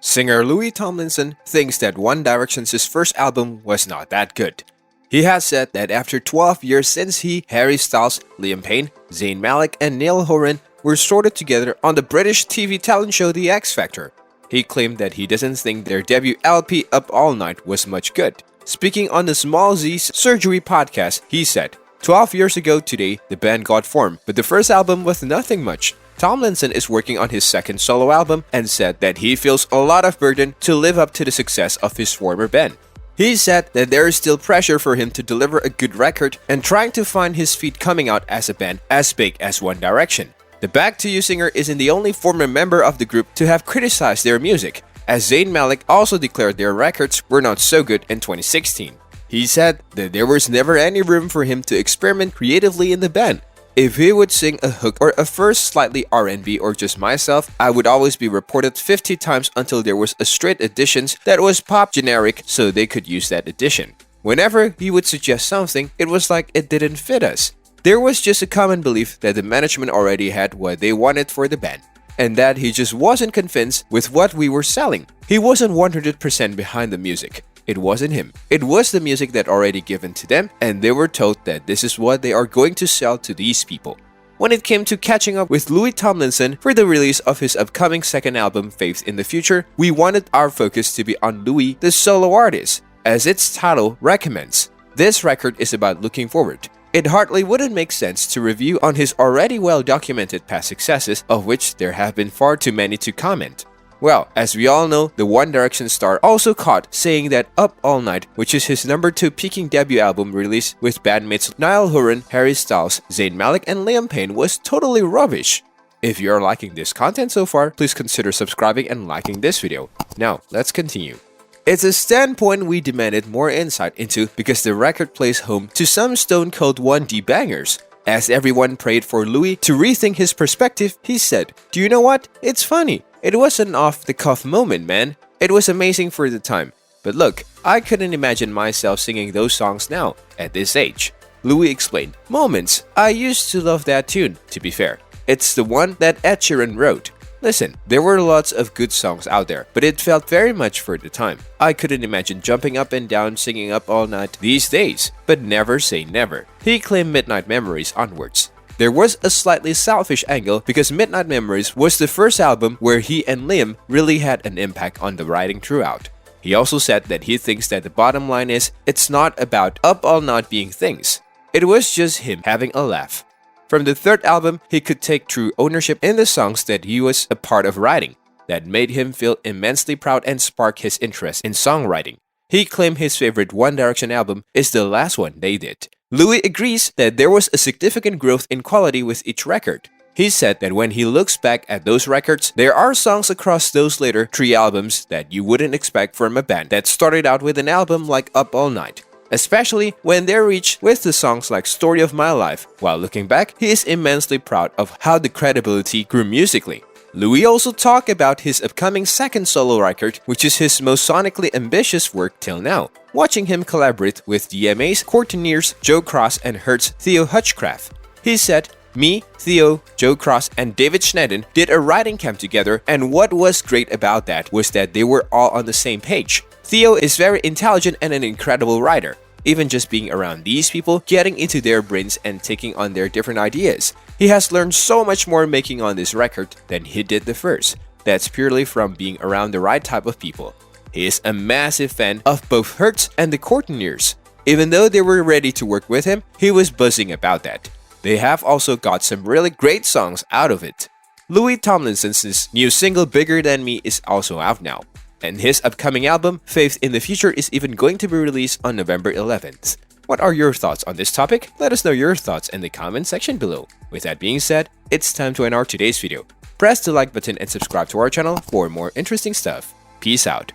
Singer Louis Tomlinson thinks that One Direction's first album was not that good. He has said that after 12 years since Harry Styles, Liam Payne, Zayn Malik, and Niall Horan were sorted together on the British TV talent show The X Factor, he claimed that he doesn't think their debut LP Up All Night was much good. Speaking on the Small Z's Surgery podcast, he said, 12 years ago today, the band got formed, but the first album was nothing much. Tomlinson is working on his second solo album and said that he feels a lot of burden to live up to the success of his former band. He said that there is still pressure for him to deliver a good record and trying to find his feet coming out as a band as big as One Direction. The Back to You singer isn't the only former member of the group to have criticized their music, as Zayn Malik also declared their records were not so good in 2016. He said that there was never any room for him to experiment creatively in the band. If he would sing a hook or a verse slightly R&B or just myself, I would always be reported 50 times until there was a straight additions that was pop generic so they could use that addition. Whenever he would suggest something, it was like it didn't fit us. There was just a common belief that the management already had what they wanted for the band, and that he just wasn't convinced with what we were selling. He wasn't 100% behind the music. It wasn't him. It was the music that already given to them, and they were told that this is what they are going to sell to these people. When it came to catching up with Louis Tomlinson for the release of his upcoming second album, Faith in the Future, we wanted our focus to be on Louis, the solo artist. As its title recommends, this record is about looking forward. It hardly wouldn't make sense to review on his already well-documented past successes, of which there have been far too many to comment. Well, as we all know, the One Direction star also caught saying that Up All Night, which is his number 2 peaking debut album released with bandmates Niall Horan, Harry Styles, Zayn Malik, and Liam Payne, was totally rubbish. If you are liking this content so far, please consider subscribing and liking this video. Now, let's continue. It's a standpoint we demanded more insight into because the record plays home to some stone cold 1D bangers. As everyone prayed for Louis to rethink his perspective, he said, "Do you know what? It's funny. It was an off-the-cuff moment, man. It was amazing for the time. But look, I couldn't imagine myself singing those songs now, at this age." Louis explained, "Moments. I used to love that tune, to be fair. It's the one that Ed Sheeran wrote. Listen, there were lots of good songs out there, but it felt very much for the time. I couldn't imagine jumping up and down singing Up All Night these days, but never say never." He claimed Midnight Memories onwards. There was a slightly selfish angle because Midnight Memories was the first album where he and Liam really had an impact on the writing throughout. He also said that he thinks that the bottom line is, it's not about Up All Night being things. It was just him having a laugh. From the third album, he could take true ownership in the songs that he was a part of writing, that made him feel immensely proud and spark his interest in songwriting. He claimed his favorite One Direction album is the last one they did. Louis agrees that there was a significant growth in quality with each record. He said that when he looks back at those records, there are songs across those later 3 albums that you wouldn't expect from a band that started out with an album like Up All Night, especially when they reach with the songs like Story of My Life. While looking back, he is immensely proud of how the credibility grew musically. Louis also talked about his upcoming second solo record, which is his most sonically ambitious work till now, watching him collaborate with DMA's Courtney's Joe Cross and Hertz's Theo Hutchcraft. He said, "Me, Theo, Joe Cross, and David Schneider did a writing camp together, and what was great about that was that they were all on the same page. Theo is very intelligent and an incredible writer. Even just being around these people, getting into their brains and taking on their different ideas. He has learned so much more making on this record than he did the first. That's purely from being around the right type of people." He is a massive fan of both Hertz and the Courtney's. Even though they were ready to work with him, he was buzzing about that. They have also got some really great songs out of it. Louis Tomlinson's new single Bigger Than Me is also out now. And his upcoming album, Faith in the Future, is even going to be released on November 11th. What are your thoughts on this topic? Let us know your thoughts in the comment section below. With that being said, it's time to end our today's video. Press the like button and subscribe to our channel for more interesting stuff. Peace out.